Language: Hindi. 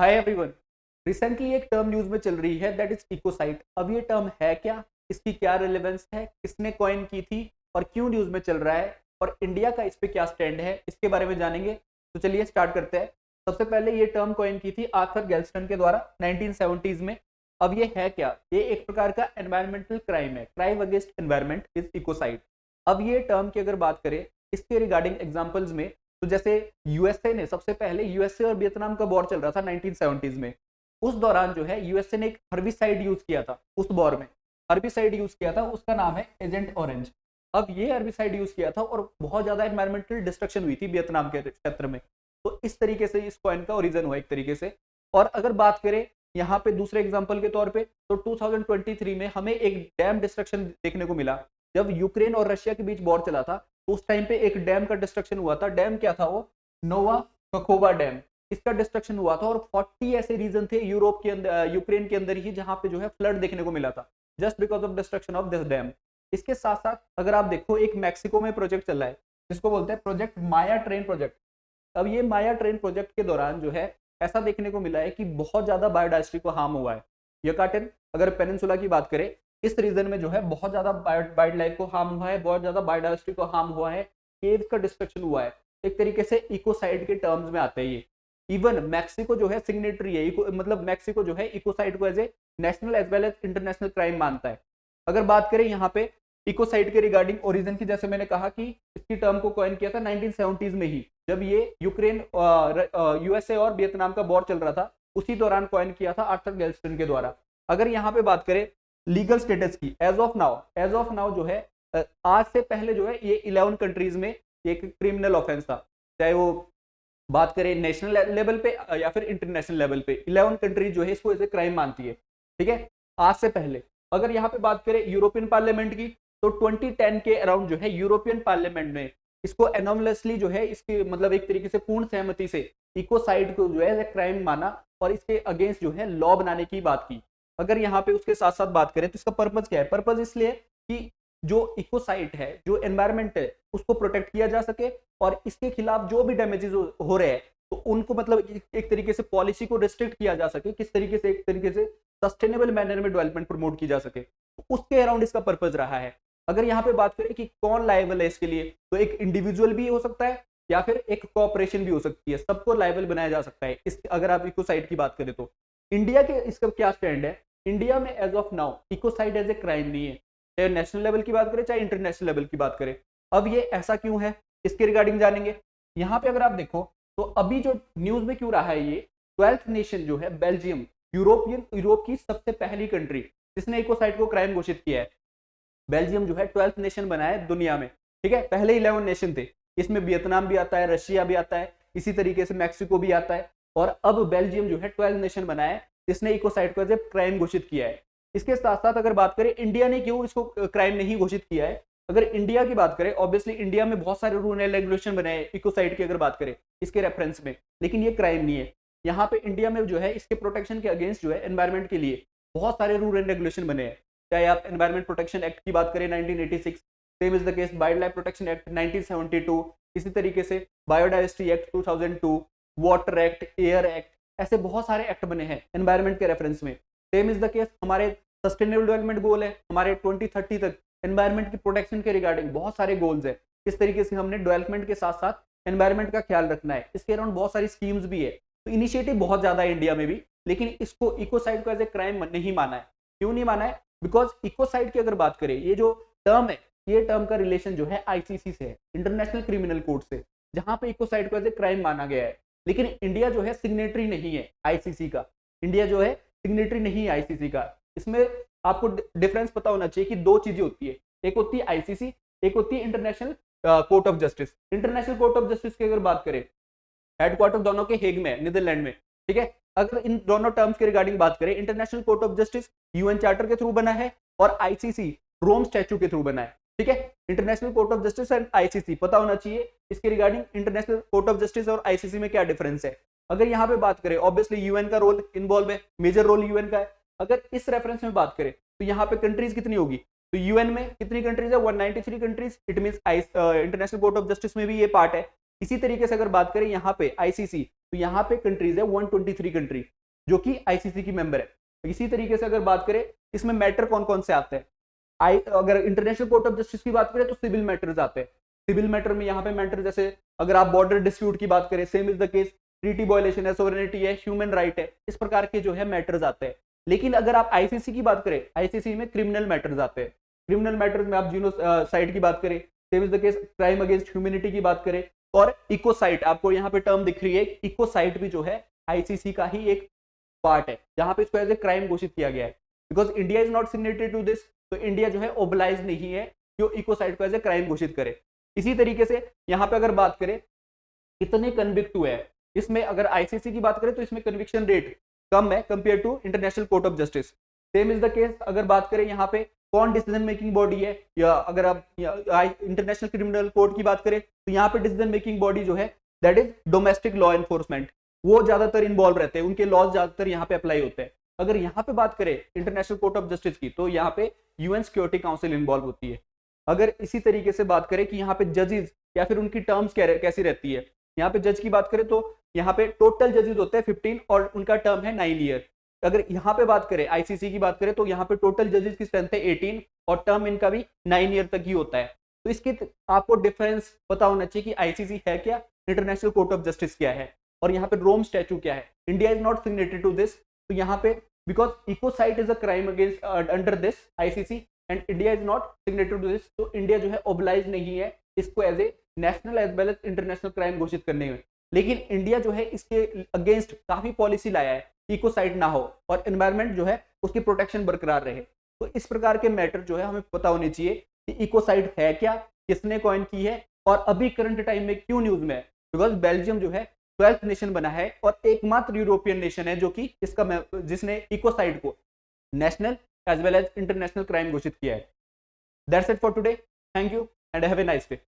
Hi everyone. रिसेंटली एक टर्म न्यूज में चल रही है दैट इज इकोसाइट। अब ये टर्म है क्या, इसकी क्या रिलेवेंस है, किसने कॉइन की थी और क्यों न्यूज में चल रहा है और इंडिया का इस पे क्या स्टैंड है, इसके बारे में जानेंगे। तो चलिए स्टार्ट करते हैं। सबसे पहले ये टर्म कॉइन की थी आर्थर गैल्स्टन के द्वारा 1970s में। अब ये है क्या, ये एक प्रकार का एनवायरमेंटल क्राइम है, क्राइम अगेंस्ट एनवायरमेंट इज इकोसाइट। अब ये टर्म की अगर बात करें इसके रिगार्डिंग एग्जांपल्स में, तो जैसे यूएसए ने सबसे पहले, यूएसए और वियतनाम का वॉर चल रहा था 1970s में। उस दौरान जो है यूएसए ने एक हर्बिसाइड यूज किया था, उस वॉर में हर्बिसाइड यूज किया था, उसका नाम है एजेंट ऑरेंज। अब ये हर्बिसाइड यूज किया था और बहुत ज्यादा एनवायरमेंटल डिस्ट्रक्शन हुई थी वियतनाम के क्षेत्र में। तो इस तरीके से इस कॉइन का ओरिजिन हुआ एक तरीके से। और अगर बात करें यहाँ पे दूसरे एग्जांपल के तौर पे, तो 2023 में हमें एक डैम डिस्ट्रक्शन देखने को मिला। जब यूक्रेन और रशिया के बीच वॉर चला था तो उस टाइम पे एक डैम का डिस्ट्रक्शन हुआ था। डैम क्या था वो? नोवा कखोवा डैम। इसका डिस्ट्रक्शन हुआ था और 40 ऐसे रीजन थे यूरोप के अंदर, यूक्रेन के अंदर ही, जहां पे जो है फ्लड देखने को मिला था just because of destruction of this dam. इसके साथ साथ अगर आप देखो, एक मैक्सिको में प्रोजेक्ट चल रहा है जिसको बोलते हैं प्रोजेक्ट माया ट्रेन प्रोजेक्ट। अब ये माया ट्रेन प्रोजेक्ट के दौरान जो है ऐसा देखने को मिला है कि बहुत ज्यादा बायोडाइवर्सिटी को हार्म हुआ है। यकाटन अगर पेनिनसुला की बात करें, इस रीजन में जो है बहुत ज्यादा वाइल्ड लाइफ को हार्म हुआ है, बहुत ज्यादा बायोडाइवर्सिटी को हार्म हुआ है, केव्स का डिस्ट्रक्शन हुआ है। एक तरीके से इकोसाइड के टर्म्स में आते हैं ये। इवन मैक्सिको जो है सिग्नेटरी है, मतलब मैक्सिको जो है इकोसाइड को as a national as well as international crime मानता है। अगर बात करें यहाँ पे इकोसाइड के रिगार्डिंग ओरिजिन की, जैसे मैंने कहा कि इसकी टर्म को कॉइन किया था 1970s में ही, जब ये यूक्रेन यूएसए और वियतनाम का वॉर चल रहा था, उसी दौरान कॉइन किया था आर्थर गैल्स्टन के द्वारा। अगर यहाँ पे बात करें लीगल स्टेटस की, एज ऑफ नाउ जो है आज से पहले जो है ये 11 कंट्रीज में एक क्रिमिनल ऑफेंस था। चाहे वो बात करें नेशनल लेवल पे या फिर इंटरनेशनल लेवल पे, 11 कंट्रीज जो है इसको एज ए क्राइम मानती है। ठीक है, आज से पहले। अगर यहाँ पे बात करें यूरोपियन पार्लियामेंट की, तो 2010 के अराउंड जो है यूरोपियन पार्लियामेंट ने इसको एनोमलसली जो है, इसके मतलब एक तरीके से पूर्ण सहमति से इकोसाइड को जो है क्राइम माना और इसके अगेंस्ट जो है लॉ बनाने की बात की। अगर यहाँ पे उसके साथ साथ बात करें तो इसका पर्पज क्या है? पर्पज इसलिए कि जो इकोसाइट है, जो एनवायरमेंट है, उसको प्रोटेक्ट किया जा सके और इसके खिलाफ जो भी डैमेजेस हो रहे हैं तो उनको मतलब एक तरीके से पॉलिसी को रिस्ट्रिक्ट किया जा सके, किस तरीके से एक तरीके से सस्टेनेबल मैनर में डेवलपमेंट प्रमोट की जा सके, तो उसके अराउंड इसका पर्पज रहा है। अगर यहाँ पे बात करें कि कौन लायबल है इसके लिए, तो एक इंडिविजुअल भी हो सकता है या फिर एक कॉर्पोरेशन भी हो सकती है, सबको लायबल बनाया जा सकता है इस, अगर आप इकोसाइड की बात करें तो। इंडिया के इसका क्या स्टैंड है? इंडिया में as of now ecocide as a crime नहीं है, चाहे नेशनल लेवल की बात करें चाहे इंटरनेशनल लेवल की बात करें। अब ये ऐसा क्यों है, इसके रिगार्डिंग जानेंगे। यहाँ पे अगर आप देखो तो अभी जो न्यूज में क्यों रहा है, ये 12th नेशन जो है बेल्जियम, यूरोप की सबसे पहली कंट्री जिसने इकोसाइड को क्राइम घोषित किया है। बेल्जियम जो है 12th नेशन बना है दुनिया में। ठीक है, पहले 11 नेशन थे, इसमें वियतनाम भी आता है, रशिया भी आता है, इसी तरीके से मैक्सिको भी आता है, और अब बेल्जियम जो है 12th नेशन बना है जिसने इकोसाइड को क्राइम घोषित किया है। इसके साथ साथ अगर बात करें इंडिया ने क्यों इसको क्राइम नहीं घोषित किया है, अगर इंडिया की बात करें, ऑब्वियसली इंडिया में बहुत सारे रूल एंड रेगुलेशन बने हैं इकोसाइड की अगर बात करें इसके रेफरेंस में, लेकिन ये क्राइम नहीं है। यहाँ पे इंडिया में जो है इसके प्रोटेक्शन के अगेंस्ट जो है एनवायरमेंट के लिए बहुत सारे रूल एंड रेगुलेशन बने हैं। चाहे आप एनवायरमेंट प्रोटेक्शन एक्ट की बात करें 1986, same is the case wild life protection act 1972, इसी तरीके से biodiversity act 2002, water act, air act, ऐसे बहुत सारे एक्ट बने हैं एनवायरमेंट के रेफरेंस में। सेम इज द केस हमारे सस्टेनेबल डेवलपमेंट गोल है, हमारे 2030 तक एनवायरमेंट की प्रोटेक्शन के रिगार्डिंग बहुत सारे गोल्स है, किस तरीके से हमने डेवलपमेंट के साथ साथ एनवायरमेंट का ख्याल रखना है, इसके अराउंड बहुत सारी स्कीम्स भी है। तो इनिशिएटिव बहुत ज्यादा है इंडिया में भी, लेकिन इसको इकोसाइड को एज ए क्राइम नहीं माना है। क्यों नहीं माना है? बिकॉज इकोसाइड की अगर बात करें, ये जो टर्म है, ये टर्म का रिलेशन जो है आईसीसी से है, इंटरनेशनल क्रिमिनल कोर्ट से, जहां पे इकोसाइड को एज ए क्राइम माना गया है। लेकिन इंडिया जो है सिग्नेटरी नहीं है आईसीसी का, इंडिया जो है सिग्नेटरी नहीं है आईसीसी का। इसमें आपको डिफरेंस पता होना चाहिए कि दो चीजें होती है, एक होती है आईसीसी, एक होती है international court of justice. International court of justice की अगर बात करें, हेडक्वार्टर दोनों के हेग में, नीदरलैंड में। ठीक है, अगर इन दोनों टर्म्स के रिगार्डिंग बात करें, international court of justice UN charter के थ्रू बना है और आईसीसी रोम स्टैच्यू के थ्रू बना है। ठीक है, international court of justice and ICC पता होना चाहिए इसके regarding international court of justice और आईसीसी में क्या डिफरेंस है। अगर यहाँ पे बात करें, ऑब्वियसली यूएन का रोल इन्वॉल्व है, मेजर रोल यूएन का है। अगर इस रेफरेंस में बात करें तो यहाँ पे कंट्रीज कितनी होगी, तो यूएन में कितनी कंट्रीज है? 193 countries. It means international court of justice में भी ये पार्ट है। इसी तरीके से अगर बात करें यहाँ पे आईसीसी, तो यहाँ पे कंट्रीज है 123 कंट्री जो कि आईसीसी की मेंबर है। इसी तरीके से अगर बात करें इसमें मैटर कौन कौन से आते हैं, अगर इंटरनेशनल कोर्ट ऑफ जस्टिस की बात करें तो सिविल मैटर्स आते हैं। सिविल मैटर में यहाँ पे मैटर जैसे अगर आप बॉर्डर डिस्प्यूट की बात करें, same is the case, treaty violation है, सोवरेनिटी है, ह्यूमन राइट है, इस प्रकार के जो है मैटर्स आते हैं। लेकिन अगर आप आईसीसी की बात करें, आईसीसी में क्रिमिनल मैटर्स आते हैं। क्रिमिनल मैटर्स में आप जीनोसाइड की बात करें, same is the case, crime against humanity की बात करें, और इकोसाइट, आपको यहाँ पे टर्म दिख रही है, इकोसाइट भी जो है आईसीसी का ही एक पार्ट है, जहां पे इसको एज ए क्राइम घोषित किया गया है। Because India is not signatory to this, तो इंडिया जो है ओबलाइज नहीं है कि वो इकोसाइट को एज ए क्राइम घोषित करे। इसी तरीके से यहाँ पे अगर बात करें कितने कन्विक्ट हुए हैं, इसमें अगर आईसीसी की बात करें तो इसमें कन्विक्शन रेट कम है compare to international court of justice. Same is the case अगर बात करें यहाँ पे कौन डिसीजन मेकिंग बॉडी है, या अगर आप इंटरनेशनल क्रिमिनल कोर्ट की बात करें तो यहाँ पे डिसीजन मेकिंग बॉडी जो है that is domestic law enforcement, वो ज्यादातर इन्वॉल्व रहते हैं, उनके लॉज ज्यादातर यहाँ पे अप्लाई होते हैं। अगर यहाँ पे बात करें इंटरनेशनल कोर्ट ऑफ जस्टिस की तो यहाँ पे यूएन सिक्योरिटी काउंसिल इन्वॉल्व होती है। अगर इसी तरीके से बात करें कि यहाँ पे जजेस या फिर उनकी टर्म्स कैसी रहती है, यहाँ पे जज की बात करें तो यहाँ पे टोटल जजेस होते हैं 15 और उनका टर्म है 9 ईयर। अगर यहाँ पे बात करें आईसीसी की बात करें तो यहाँ पे टोटल जजेस की स्ट्रेंथ है 18 और टर्म इनका भी 9 ईयर तक ही होता है। तो इसके आपको डिफरेंस पता होना चाहिए कि आईसीसी है क्या, इंटरनेशनल कोर्ट ऑफ जस्टिस क्या है, और यहाँ पे रोम स्टैच्यू क्या है। India is not signatory to this, तो यहाँ पे because ecocide is a crime against under this ICC and India is not signatory to this, तो इंडिया जो है ओबलाइज नहीं है इसको as a national as well as international crime घोषित करने में। लेकिन इंडिया जो है इसके अगेंस्ट काफी पॉलिसी लाया है, इकोसाइट ना हो और एनवायरमेंट जो है उसकी प्रोटेक्शन बरकरार रहे। तो इस प्रकार के मैटर जो है हमें पता होने चाहिए कि इकोसाइट है क्या, किसने कॉइन की है, और अभी करंट टाइम में क्यों न्यूज में है। बिकॉज बेल्जियम जो है 12th नेशन बना है और एकमात्र यूरोपियन नेशन है जो कि जिसने इकोसाइड को national as well as international crime घोषित किया है। That's it for today, thank you and have a nice day.